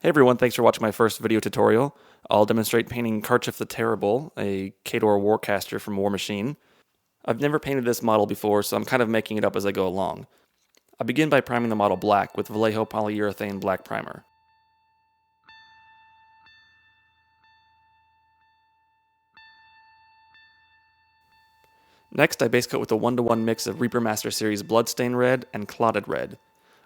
Hey everyone, thanks for watching my first video tutorial. I'll demonstrate painting Karchev the Terrible, a Khador warcaster from Warmachine. I've never painted this model before, so I'm kind of making it up as I go along. I begin by priming the model black with Vallejo polyurethane black primer. Next, I base coat with a 1-to-1 mix of Reaper Master Series Bloodstain Red and Clotted Red.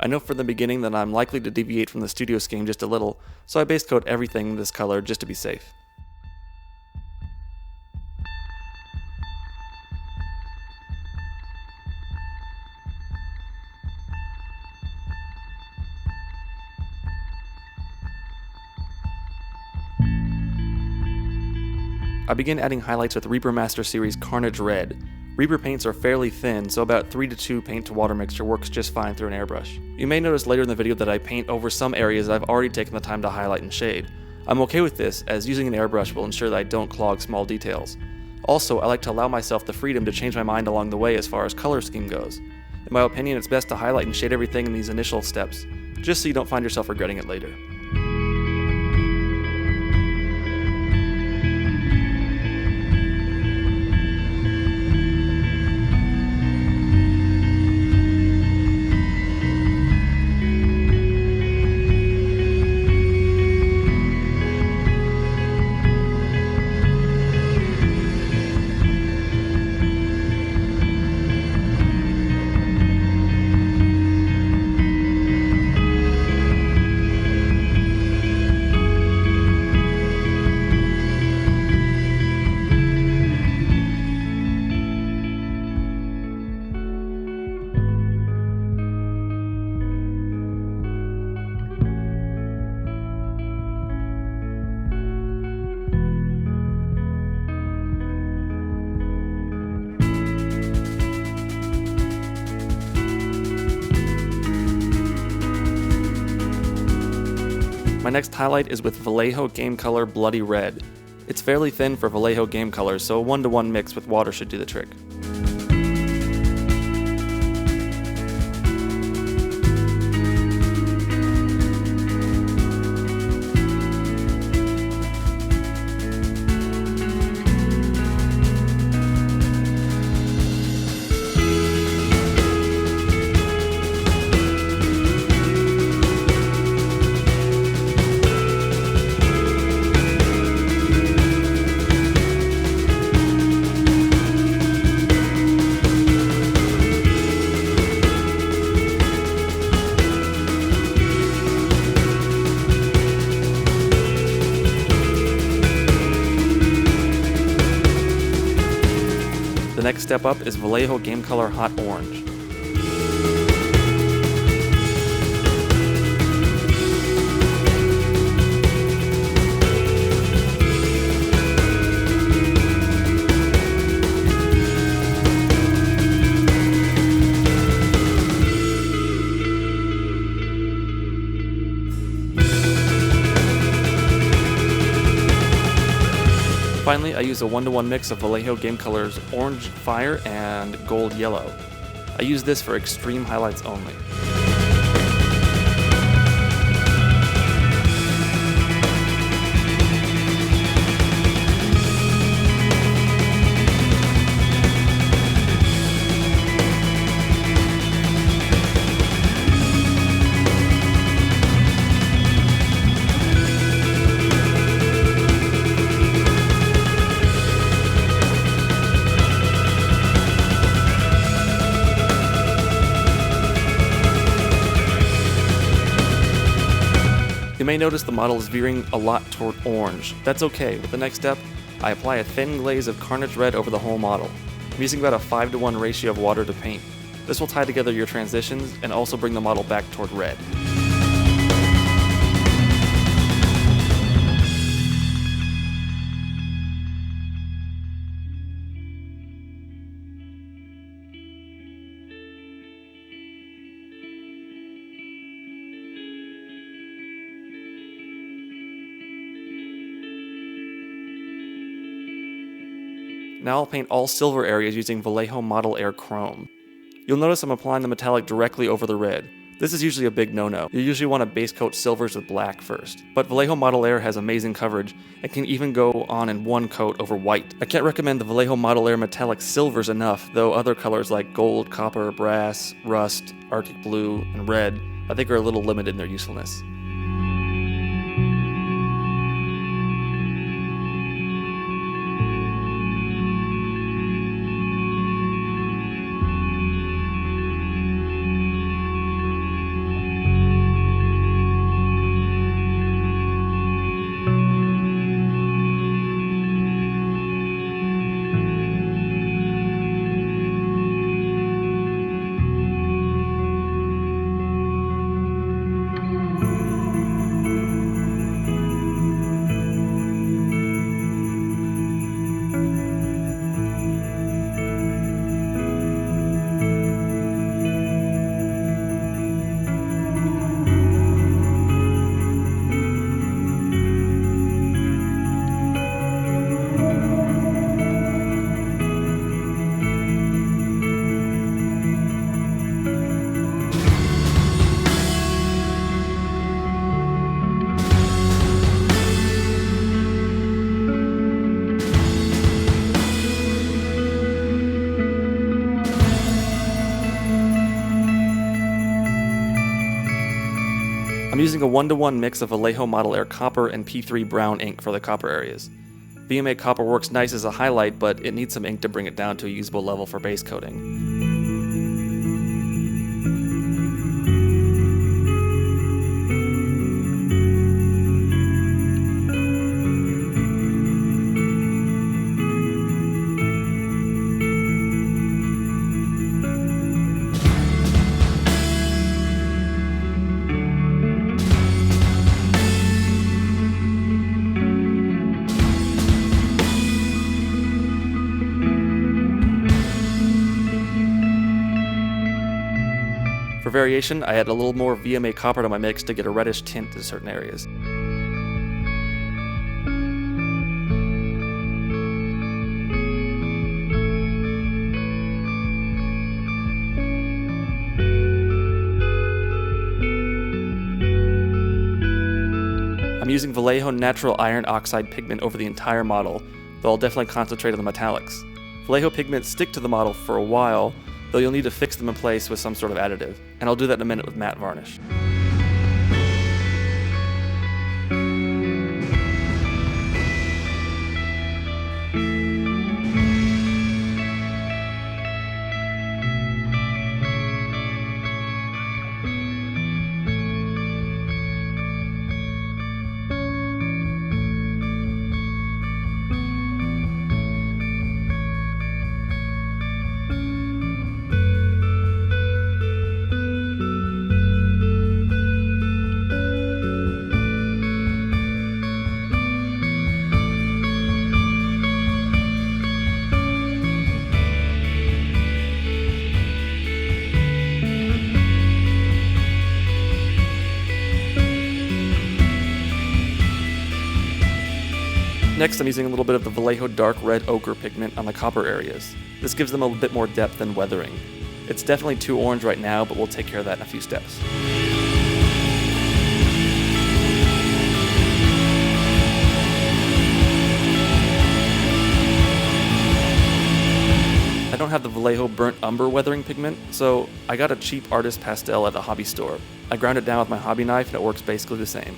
I know from the beginning that I'm likely to deviate from the studio scheme just a little, so I base coat everything this color just to be safe. I begin adding highlights with Reaper Master Series Carnage Red. Reaper paints are fairly thin, so about 3-to-2 paint to water mixture works just fine through an airbrush. You may notice later in the video that I paint over some areas I've already taken the time to highlight and shade. I'm okay with this, as using an airbrush will ensure that I don't clog small details. Also, I like to allow myself the freedom to change my mind along the way as far as color scheme goes. In my opinion, it's best to highlight and shade everything in these initial steps, just so you don't find yourself regretting it later. My next highlight is with Vallejo Game Color Bloody Red. It's fairly thin for Vallejo Game Colors, so a 1-to-1 mix with water should do the trick. The next step up is Vallejo Game Color Hot Orange. Finally, I use a 1-to-1 mix of Vallejo Game Colors Orange Fire and Gold Yellow. I use this for extreme highlights only. You may notice the model is veering a lot toward orange. That's okay. With the next step, I apply a thin glaze of Carnage Red over the whole model. I'm using about a 5-to-1 ratio of water to paint. This will tie together your transitions and also bring the model back toward red. Now I'll paint all silver areas using Vallejo Model Air Chrome. You'll notice I'm applying the metallic directly over the red. This is usually a big no-no. You usually want to base coat silvers with black first. But Vallejo Model Air has amazing coverage and can even go on in one coat over white. I can't recommend the Vallejo Model Air metallic silvers enough, though other colors like gold, copper, brass, rust, arctic blue, and red I think are a little limited in their usefulness. I'm using a 1-to-1 mix of Vallejo Model Air copper and P3 brown ink for the copper areas. VMA copper works nice as a highlight, but it needs some ink to bring it down to a usable level for base coating. For variation, I add a little more VMA copper to my mix to get a reddish tint in certain areas. I'm using Vallejo Natural Iron Oxide pigment over the entire model, though I'll definitely concentrate on the metallics. Vallejo pigments stick to the model for a while, though you'll need to fix them in place with some sort of additive, and I'll do that in a minute with matte varnish. Next, I'm using a little bit of the Vallejo Dark Red Ochre pigment on the copper areas. This gives them a bit more depth and weathering. It's definitely too orange right now, but we'll take care of that in a few steps. I don't have the Vallejo Burnt Umber weathering pigment, so I got a cheap artist pastel at the hobby store. I ground it down with my hobby knife and it works basically the same.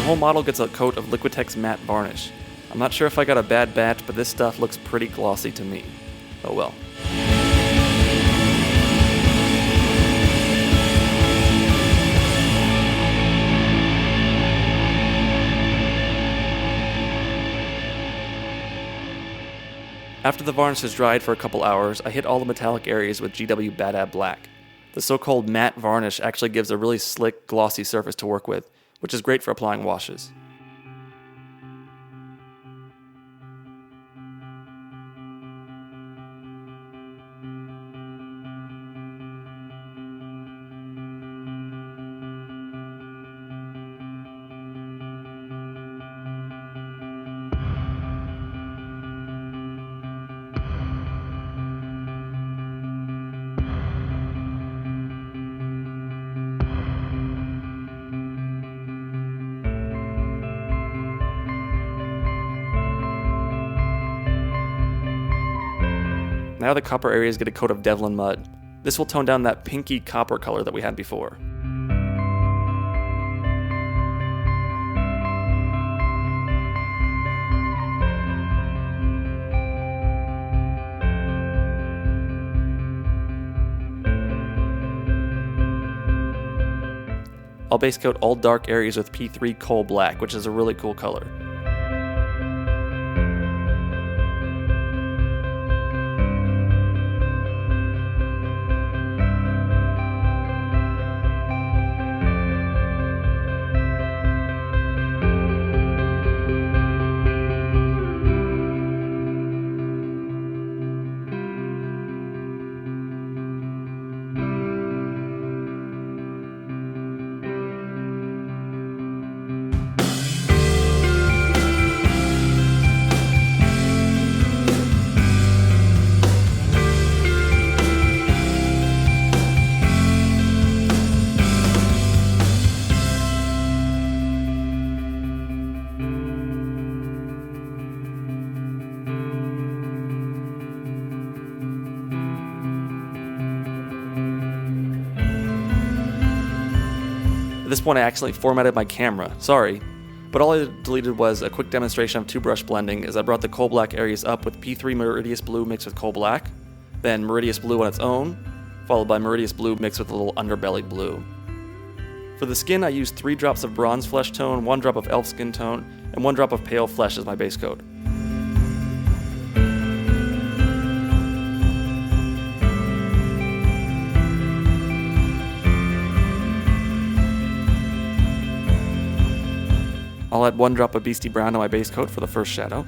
The whole model gets a coat of Liquitex matte varnish. I'm not sure if I got a bad batch, but this stuff looks pretty glossy to me. Oh well. After the varnish has dried for a couple hours, I hit all the metallic areas with GW Badab Black. The so-called matte varnish actually gives a really slick, glossy surface to work with, which is great for applying washes. Now the copper areas get a coat of Devlin mud. This will tone down that pinky copper color that we had before. I'll base coat all dark areas with P3 Coal Black, which is a really cool color. At this point I accidentally formatted my camera, sorry, but all I deleted was a quick demonstration of 2-brush blending as I brought the coal black areas up with P3 Meridius Blue mixed with coal black, then Meridius Blue on its own, followed by Meridius Blue mixed with a little underbelly blue. For the skin I used 3 drops of bronze flesh tone, 1 drop of elf skin tone, and 1 drop of pale flesh as my base coat. I'll add 1 drop of Beastie Brown to my base coat for the first shadow.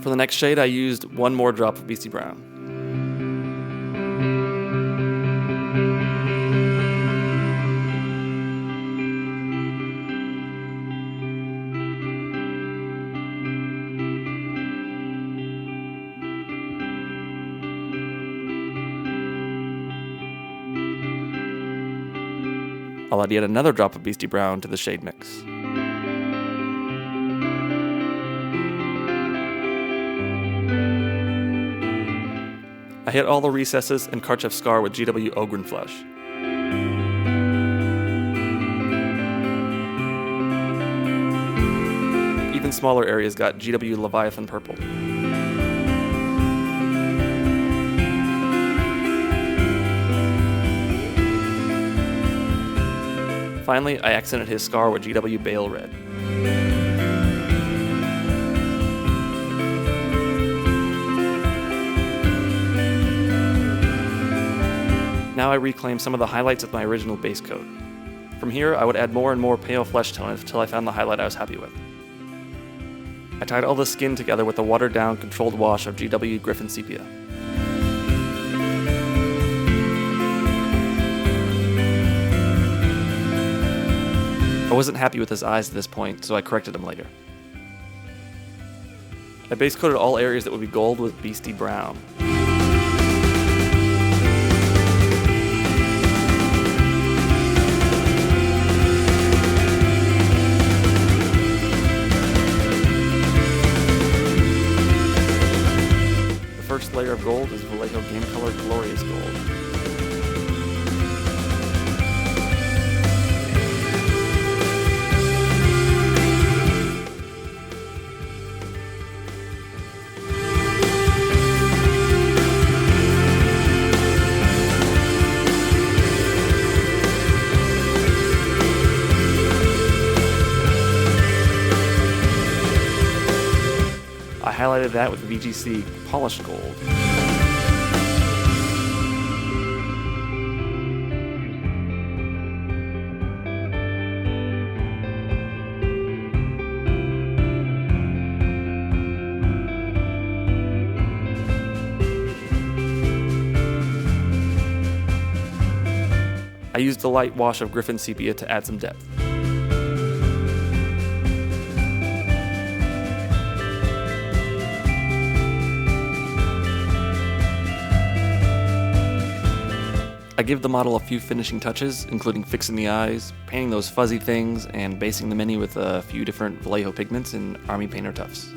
For the next shade, I used 1 more drop of Beastie Brown. I'll add yet another drop of Beastie Brown to the shade mix. I hit all the recesses and Karchev Scar with GW Ogren Flesh. Even smaller areas got GW Leviathan Purple. Finally, I accented his scar with GW Bale Red. Now I reclaim some of the highlights of my original base coat. From here, I would add more and more pale flesh tone until I found the highlight I was happy with. I tied all the skin together with a watered-down, controlled wash of GW Griffin Sepia. I wasn't happy with his eyes at this point, so I corrected him later. I base coated all areas that would be gold with Beastie Brown. The first layer of gold is Vallejo Game Color Glorious Gold. I highlighted that with VGC Polished Gold. I used the light wash of Griffin Sepia to add some depth. I give the model a few finishing touches, including fixing the eyes, painting those fuzzy things, and basing the mini with a few different Vallejo pigments in Army Painter Tufts.